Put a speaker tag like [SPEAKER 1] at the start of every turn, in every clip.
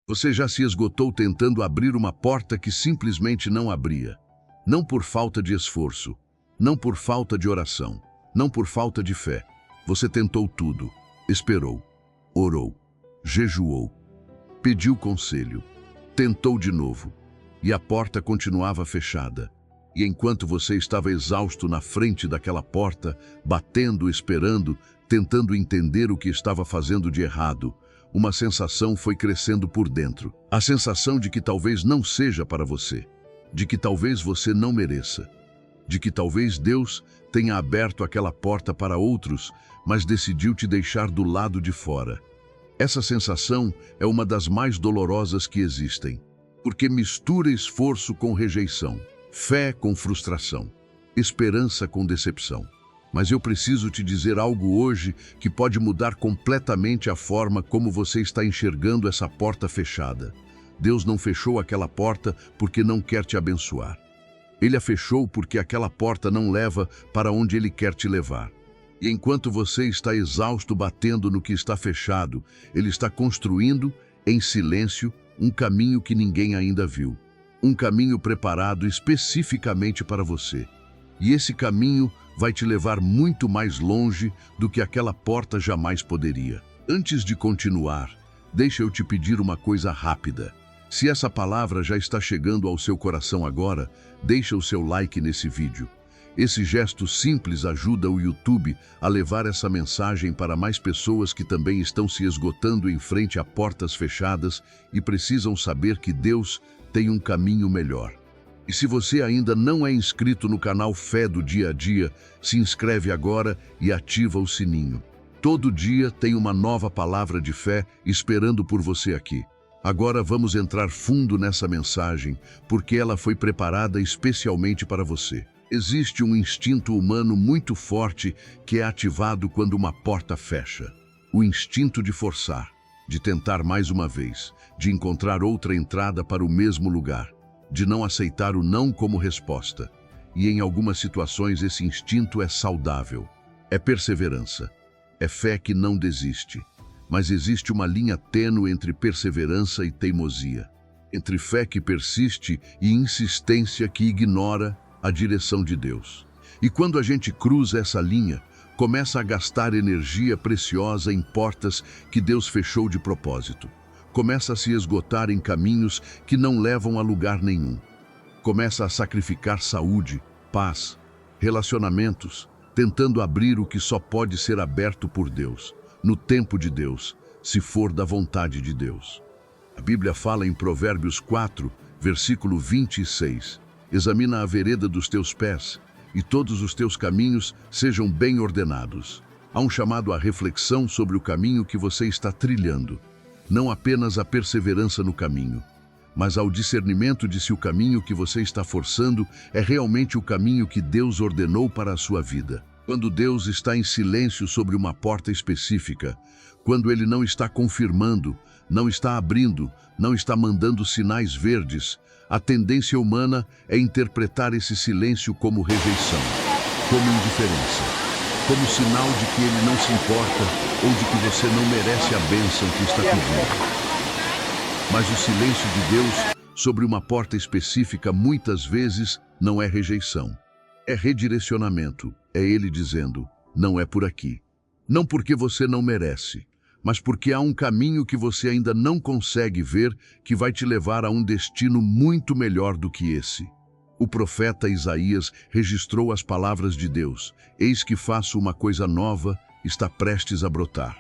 [SPEAKER 1] Você já se esgotou tentando abrir uma porta que simplesmente não abria. Não por falta de esforço, não por falta de oração, não por falta de fé. Você tentou tudo, esperou, orou, jejuou, pediu conselho, tentou de novo, e a porta continuava fechada. E enquanto você estava exausto na frente daquela porta, batendo, esperando, tentando entender o que estava fazendo de errado, uma sensação foi crescendo por dentro. A sensação de que talvez não seja para você, de que talvez você não mereça, de que talvez Deus tenha aberto aquela porta para outros, mas decidiu te deixar do lado de fora. Essa sensação é uma das mais dolorosas que existem, porque mistura esforço com rejeição, fé com frustração, esperança com decepção. Mas eu preciso te dizer algo hoje que pode mudar completamente a forma como você está enxergando essa porta fechada. Deus não fechou aquela porta porque não quer te abençoar. Ele a fechou porque aquela porta não leva para onde Ele quer te levar. E enquanto você está exausto batendo no que está fechado, Ele está construindo, em silêncio, um caminho que ninguém ainda viu. Um caminho preparado especificamente para você. E esse caminho vai te levar muito mais longe do que aquela porta jamais poderia. Antes de continuar, deixa eu te pedir uma coisa rápida. Se essa palavra já está chegando ao seu coração agora, deixa o seu like nesse vídeo. Esse gesto simples ajuda o YouTube a levar essa mensagem para mais pessoas que também estão se esgotando em frente a portas fechadas e precisam saber que Deus tem um caminho melhor. E se você ainda não é inscrito no canal Fé do Dia a Dia, se inscreve agora e ativa o sininho. Todo dia tem uma nova palavra de fé esperando por você aqui. Agora vamos entrar fundo nessa mensagem, porque ela foi preparada especialmente para você. Existe um instinto humano muito forte que é ativado quando uma porta fecha. O instinto de forçar, de tentar mais uma vez, de encontrar outra entrada para o mesmo lugar, de não aceitar o não como resposta. E em algumas situações esse instinto é saudável. É perseverança. É fé que não desiste. Mas existe uma linha tênue entre perseverança e teimosia. Entre fé que persiste e insistência que ignora a direção de Deus. E quando a gente cruza essa linha, começa a gastar energia preciosa em portas que Deus fechou de propósito. Começa a se esgotar em caminhos que não levam a lugar nenhum. Começa a sacrificar saúde, paz, relacionamentos, tentando abrir o que só pode ser aberto por Deus, no tempo de Deus, se for da vontade de Deus. A Bíblia fala em Provérbios 4, versículo 26. Examina a vereda dos teus pés, e todos os teus caminhos sejam bem ordenados. Há um chamado à reflexão sobre o caminho que você está trilhando. Não apenas a perseverança no caminho, mas ao discernimento de se o caminho que você está forçando é realmente o caminho que Deus ordenou para a sua vida. Quando Deus está em silêncio sobre uma porta específica, quando Ele não está confirmando, não está abrindo, não está mandando sinais verdes, a tendência humana é interpretar esse silêncio como rejeição, como indiferença, como sinal de que Ele não se importa ou de que você não merece a bênção que está pedindo. Mas o silêncio de Deus sobre uma porta específica muitas vezes não é rejeição. É redirecionamento, é Ele dizendo, não é por aqui. Não porque você não merece, mas porque há um caminho que você ainda não consegue ver que vai te levar a um destino muito melhor do que esse. O profeta Isaías registrou as palavras de Deus, eis que faço uma coisa nova, está prestes a brotar.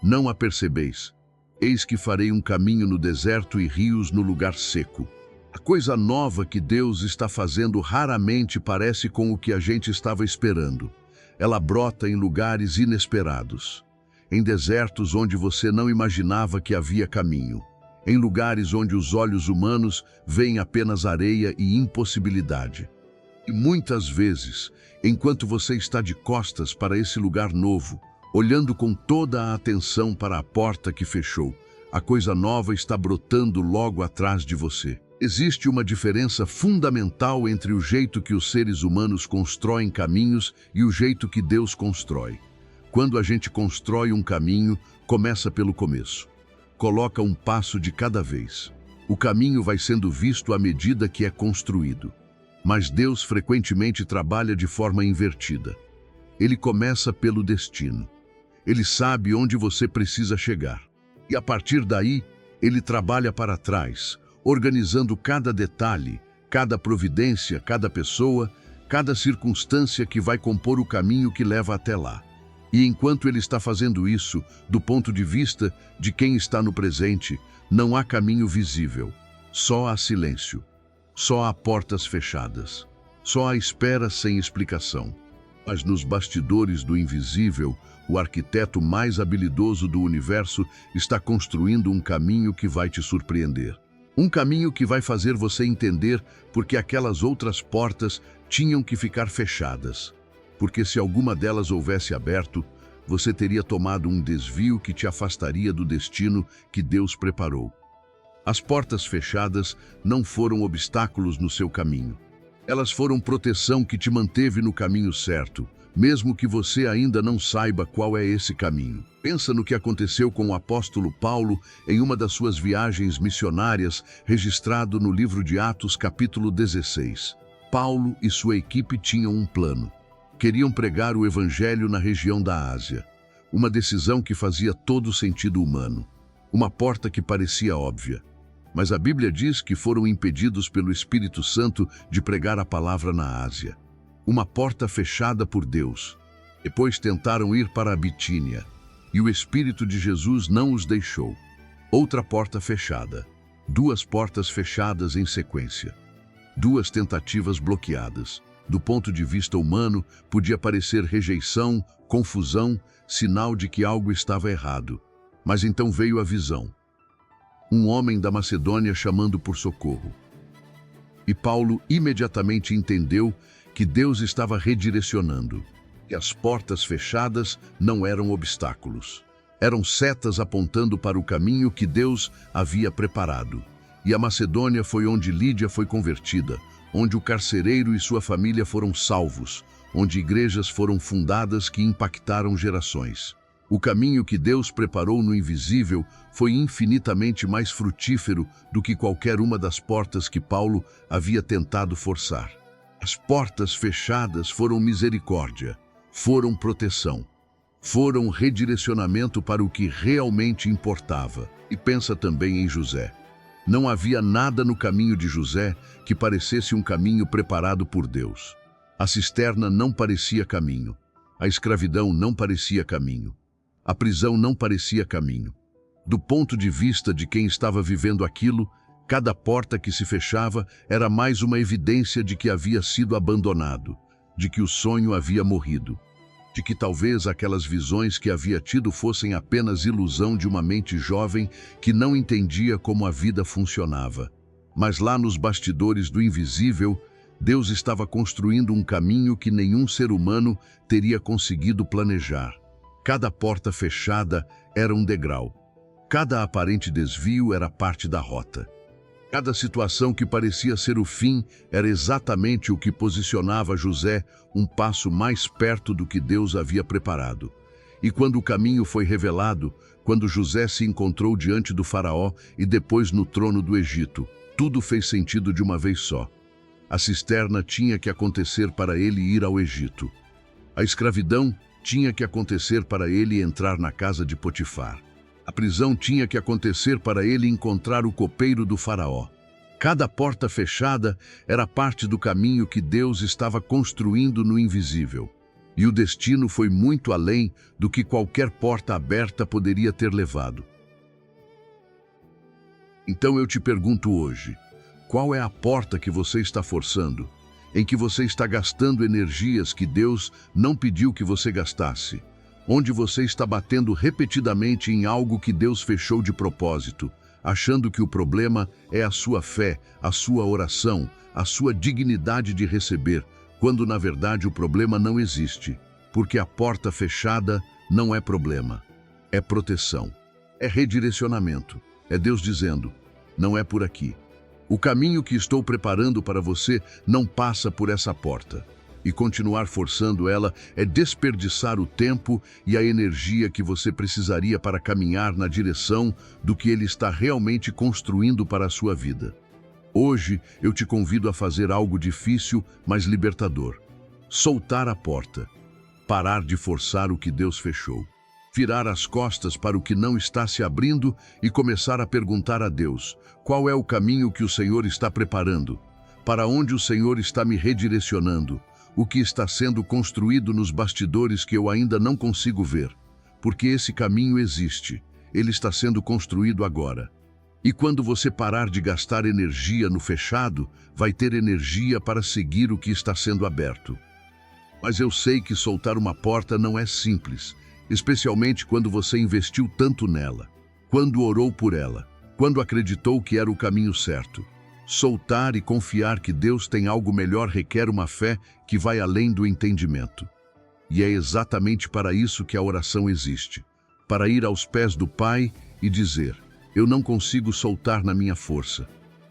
[SPEAKER 1] Não a percebeis, eis que farei um caminho no deserto e rios no lugar seco. A coisa nova que Deus está fazendo raramente parece com o que a gente estava esperando. Ela brota em lugares inesperados, em desertos onde você não imaginava que havia caminho, em lugares onde os olhos humanos veem apenas areia e impossibilidade. E muitas vezes, enquanto você está de costas para esse lugar novo, olhando com toda a atenção para a porta que fechou, a coisa nova está brotando logo atrás de você. Existe uma diferença fundamental entre o jeito que os seres humanos constroem caminhos e o jeito que Deus constrói. Quando a gente constrói um caminho, começa pelo começo. coloca um passo de cada vez. O caminho vai sendo visto à medida que é construído. Mas Deus frequentemente trabalha de forma invertida. Ele começa pelo destino. Ele sabe onde você precisa chegar. E a partir daí, ele trabalha para trás, organizando cada detalhe, cada providência, cada pessoa, cada circunstância que vai compor o caminho que leva até lá. E enquanto ele está fazendo isso, do ponto de vista de quem está no presente, não há caminho visível. Só há silêncio. Só há portas fechadas. Só há espera sem explicação. Mas nos bastidores do invisível, o arquiteto mais habilidoso do universo está construindo um caminho que vai te surpreender. Um caminho que vai fazer você entender porque aquelas outras portas tinham que ficar fechadas. Porque se alguma delas houvesse aberto, você teria tomado um desvio que te afastaria do destino que Deus preparou. As portas fechadas não foram obstáculos no seu caminho. Elas foram proteção que te manteve no caminho certo, mesmo que você ainda não saiba qual é esse caminho. Pensa no que aconteceu com o apóstolo Paulo em uma das suas viagens missionárias, registrado no livro de Atos, capítulo 16. Paulo e sua equipe tinham um plano. Queriam pregar o evangelho na região da Ásia. Uma decisão que fazia todo o sentido humano. Uma porta que parecia óbvia. Mas a Bíblia diz que foram impedidos pelo Espírito Santo de pregar a palavra na Ásia. Uma porta fechada por Deus. Depois tentaram ir para a Bitínia, e o Espírito de Jesus não os deixou. Outra porta fechada. Duas portas fechadas em sequência. Duas tentativas bloqueadas. Do ponto de vista humano, podia parecer rejeição, confusão, sinal de que algo estava errado. Mas então veio a visão. Um homem da Macedônia chamando por socorro. E Paulo imediatamente entendeu que Deus estava redirecionando, que as portas fechadas não eram obstáculos. Eram setas apontando para o caminho que Deus havia preparado. E a Macedônia foi onde Lídia foi convertida, onde o carcereiro e sua família foram salvos, onde igrejas foram fundadas que impactaram gerações. O caminho que Deus preparou no invisível foi infinitamente mais frutífero do que qualquer uma das portas que Paulo havia tentado forçar. As portas fechadas foram misericórdia, foram proteção, foram redirecionamento para o que realmente importava. E pensa também em José. Não havia nada no caminho de José que parecesse um caminho preparado por Deus. A cisterna não parecia caminho. A escravidão não parecia caminho. A prisão não parecia caminho. Do ponto de vista de quem estava vivendo aquilo, cada porta que se fechava era mais uma evidência de que havia sido abandonado, de que o sonho havia morrido, de que talvez aquelas visões que havia tido fossem apenas ilusão de uma mente jovem que não entendia como a vida funcionava. Mas lá nos bastidores do invisível, Deus estava construindo um caminho que nenhum ser humano teria conseguido planejar. Cada porta fechada era um degrau. Cada aparente desvio era parte da rota. Cada situação que parecia ser o fim era exatamente o que posicionava José um passo mais perto do que Deus havia preparado. E quando o caminho foi revelado, quando José se encontrou diante do faraó e depois no trono do Egito, tudo fez sentido de uma vez só. A cisterna tinha que acontecer para ele ir ao Egito. A escravidão tinha que acontecer para ele entrar na casa de Potifar. A prisão tinha que acontecer para ele encontrar o copeiro do faraó. Cada porta fechada era parte do caminho que Deus estava construindo no invisível. E o destino foi muito além do que qualquer porta aberta poderia ter levado. Então eu te pergunto hoje, qual é a porta que você está forçando, em que você está gastando energias que Deus não pediu que você gastasse? Onde você está batendo repetidamente em algo que Deus fechou de propósito, achando que o problema é a sua fé, a sua oração, a sua dignidade de receber, quando na verdade o problema não existe, porque a porta fechada não é problema, é proteção, é redirecionamento, é Deus dizendo, não é por aqui. O caminho que estou preparando para você não passa por essa porta. e continuar forçando ela é desperdiçar o tempo e a energia que você precisaria para caminhar na direção do que ele está realmente construindo para a sua vida. Hoje eu te convido a fazer algo difícil, mas libertador. Soltar a porta. Parar de forçar o que Deus fechou. Virar as costas para o que não está se abrindo e começar a perguntar a Deus: qual é o caminho que o Senhor está preparando? Para onde o Senhor está me redirecionando? O que está sendo construído nos bastidores que eu ainda não consigo ver? Porque esse caminho existe. Ele está sendo construído agora. E quando você parar de gastar energia no fechado, vai ter energia para seguir o que está sendo aberto. Mas eu sei que soltar uma porta não é simples, especialmente quando você investiu tanto nela, quando orou por ela, quando acreditou que era o caminho certo. Soltar e confiar que Deus tem algo melhor requer uma fé que vai além do entendimento. E é exatamente para isso que a oração existe, para ir aos pés do Pai e dizer: eu não consigo soltar na minha força.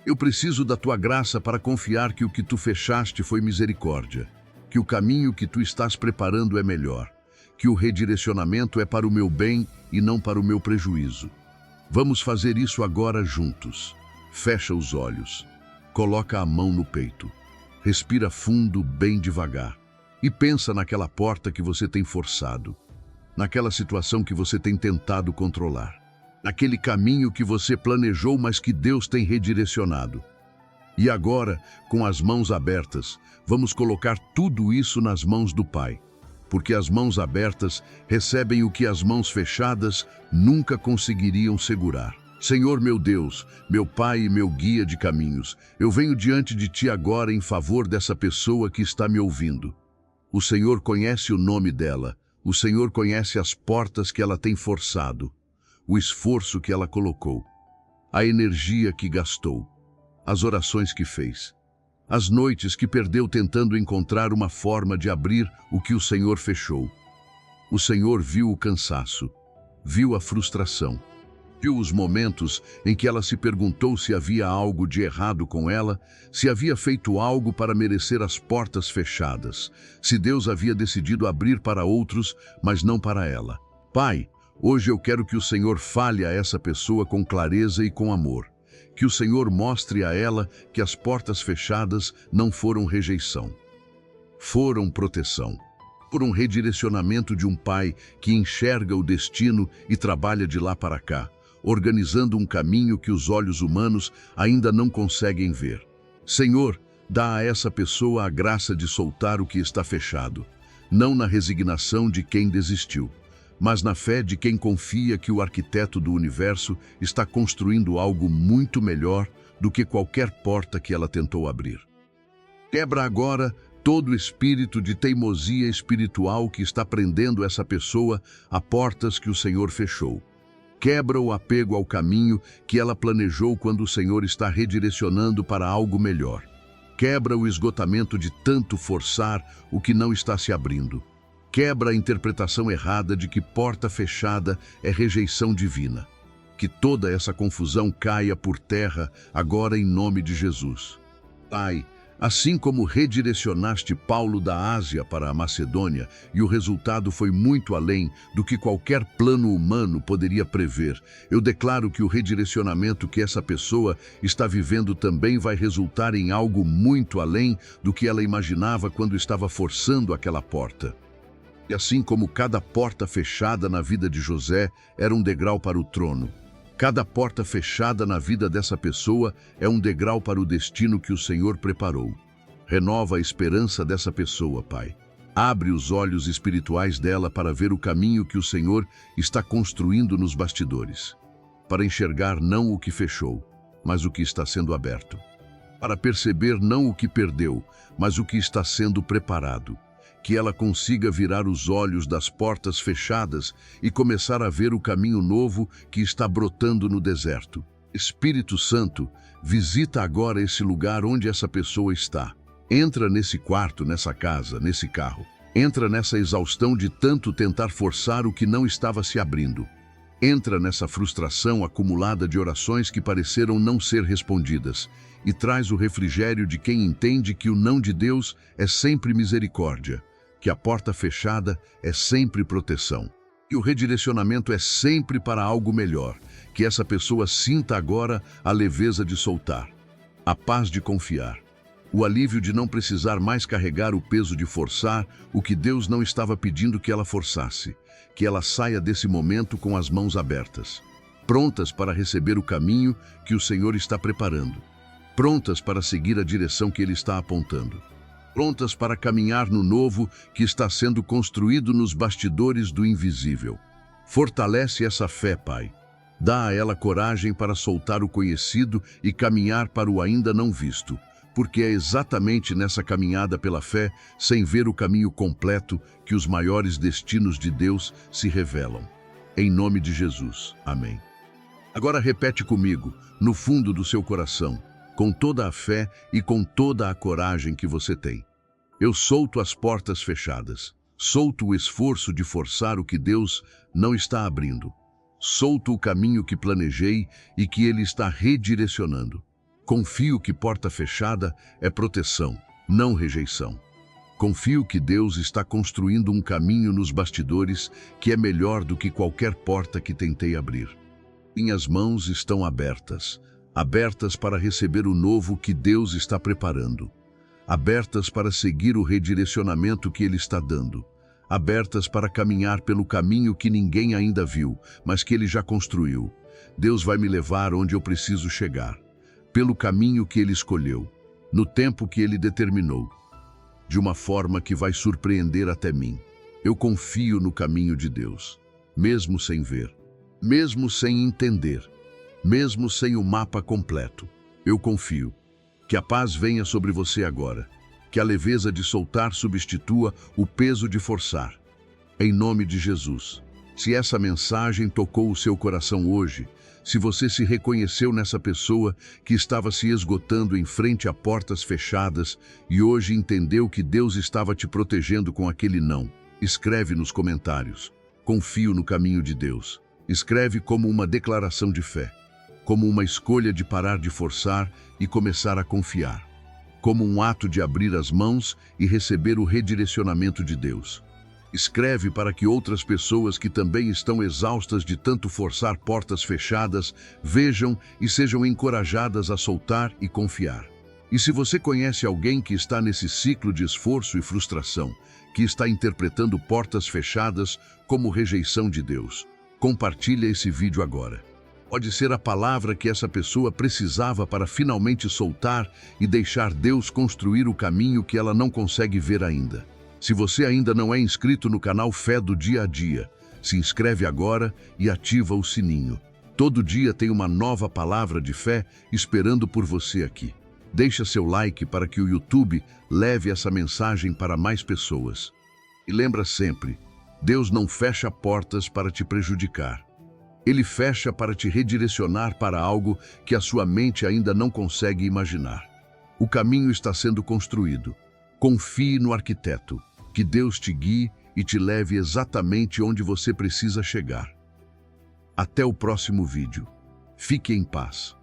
[SPEAKER 1] Eu preciso da tua graça para confiar que o que tu fechaste foi misericórdia, que o caminho que tu estás preparando é melhor, que o redirecionamento é para o meu bem e não para o meu prejuízo. Vamos fazer isso agora juntos. Fecha os olhos, coloca a mão no peito, respira fundo bem devagar e pensa naquela porta que você tem forçado, naquela situação que você tem tentado controlar, naquele caminho que você planejou, mas que Deus tem redirecionado. E agora, com as mãos abertas, vamos colocar tudo isso nas mãos do Pai, porque as mãos abertas recebem o que as mãos fechadas nunca conseguiriam segurar. Senhor meu Deus, meu Pai e meu guia de caminhos, eu venho diante de Ti agora em favor dessa pessoa que está me ouvindo. O Senhor conhece o nome dela, o Senhor conhece as portas que ela tem forçado, o esforço que ela colocou, a energia que gastou, as orações que fez, as noites que perdeu tentando encontrar uma forma de abrir o que o Senhor fechou. O Senhor viu o cansaço, viu a frustração, viu os momentos em que ela se perguntou se havia algo de errado com ela, se havia feito algo para merecer as portas fechadas, se Deus havia decidido abrir para outros, mas não para ela. Pai, hoje eu quero que o Senhor fale a essa pessoa com clareza e com amor. Que o Senhor mostre a ela que as portas fechadas não foram rejeição, foram proteção. Por um redirecionamento de um pai que enxerga o destino e trabalha de lá para cá, organizando um caminho que os olhos humanos ainda não conseguem ver. Senhor, dá a essa pessoa a graça de soltar o que está fechado, não na resignação de quem desistiu, mas na fé de quem confia que o arquiteto do universo está construindo algo muito melhor do que qualquer porta que ela tentou abrir. Quebra agora todo o espírito de teimosia espiritual que está prendendo essa pessoa a portas que o Senhor fechou. Quebra o apego ao caminho que ela planejou quando o Senhor está redirecionando para algo melhor. Quebra o esgotamento de tanto forçar o que não está se abrindo. Quebra a interpretação errada de que porta fechada é rejeição divina. Que toda essa confusão caia por terra agora em nome de Jesus. Pai, assim como redirecionaste Paulo da Ásia para a Macedônia e o resultado foi muito além do que qualquer plano humano poderia prever, eu declaro que o redirecionamento que essa pessoa está vivendo também vai resultar em algo muito além do que ela imaginava quando estava forçando aquela porta. E assim como cada porta fechada na vida de José era um degrau para o trono, cada porta fechada na vida dessa pessoa é um degrau para o destino que o Senhor preparou. Renova a esperança dessa pessoa, Pai. Abre os olhos espirituais dela para ver o caminho que o Senhor está construindo nos bastidores, para enxergar não o que fechou, mas o que está sendo aberto, para perceber não o que perdeu, mas o que está sendo preparado. Que ela consiga virar os olhos das portas fechadas e começar a ver o caminho novo que está brotando no deserto. Espírito Santo, visita agora esse lugar onde essa pessoa está. Entra nesse quarto, nessa casa, nesse carro. Entra nessa exaustão de tanto tentar forçar o que não estava se abrindo. Entra nessa frustração acumulada de orações que pareceram não ser respondidas e traz o refrigério de quem entende que o não de Deus é sempre misericórdia, que a porta fechada é sempre proteção, que o redirecionamento é sempre para algo melhor, que essa pessoa sinta agora a leveza de soltar, a paz de confiar, o alívio de não precisar mais carregar o peso de forçar o que Deus não estava pedindo que ela forçasse, que ela saia desse momento com as mãos abertas, prontas para receber o caminho que o Senhor está preparando, prontas para seguir a direção que Ele está apontando, prontas para caminhar no novo que está sendo construído nos bastidores do invisível. Fortalece essa fé, Pai. Dá a ela coragem para soltar o conhecido e caminhar para o ainda não visto, porque é exatamente nessa caminhada pela fé, sem ver o caminho completo, que os maiores destinos de Deus se revelam. Em nome de Jesus. Amém. Agora repete comigo, no fundo do seu coração, com toda a fé e com toda a coragem que você tem. Eu solto as portas fechadas. Solto o esforço de forçar o que Deus não está abrindo. Solto o caminho que planejei e que Ele está redirecionando. Confio que porta fechada é proteção, não rejeição. Confio que Deus está construindo um caminho nos bastidores que é melhor do que qualquer porta que tentei abrir. Minhas mãos estão abertas, abertas para receber o novo que Deus está preparando, abertas para seguir o redirecionamento que Ele está dando, abertas para caminhar pelo caminho que ninguém ainda viu, mas que Ele já construiu. Deus vai me levar onde eu preciso chegar, pelo caminho que Ele escolheu, no tempo que Ele determinou, de uma forma que vai surpreender até mim. Eu confio no caminho de Deus, mesmo sem ver, mesmo sem entender, mesmo sem o mapa completo. Eu confio. Que a paz venha sobre você agora, que a leveza de soltar substitua o peso de forçar. Em nome de Jesus. Se essa mensagem tocou o seu coração hoje, se você se reconheceu nessa pessoa que estava se esgotando em frente a portas fechadas e hoje entendeu que Deus estava te protegendo com aquele não, escreve nos comentários. Confio no caminho de Deus. Escreve como uma declaração de fé, como uma escolha de parar de forçar e começar a confiar, como um ato de abrir as mãos e receber o redirecionamento de Deus. Escreve para que outras pessoas que também estão exaustas de tanto forçar portas fechadas vejam e sejam encorajadas a soltar e confiar. E se você conhece alguém que está nesse ciclo de esforço e frustração, que está interpretando portas fechadas como rejeição de Deus, compartilhe esse vídeo agora. Pode ser a palavra que essa pessoa precisava para finalmente soltar e deixar Deus construir o caminho que ela não consegue ver ainda. Se você ainda não é inscrito no canal Fé do Dia a Dia, se inscreve agora e ativa o sininho. Todo dia tem uma nova palavra de fé esperando por você aqui. Deixa seu like para que o YouTube leve essa mensagem para mais pessoas. E lembra sempre, Deus não fecha portas para te prejudicar. Ele fecha para te redirecionar para algo que a sua mente ainda não consegue imaginar. O caminho está sendo construído. Confie no arquiteto. Que Deus te guie e te leve exatamente onde você precisa chegar. Até o próximo vídeo. Fique em paz.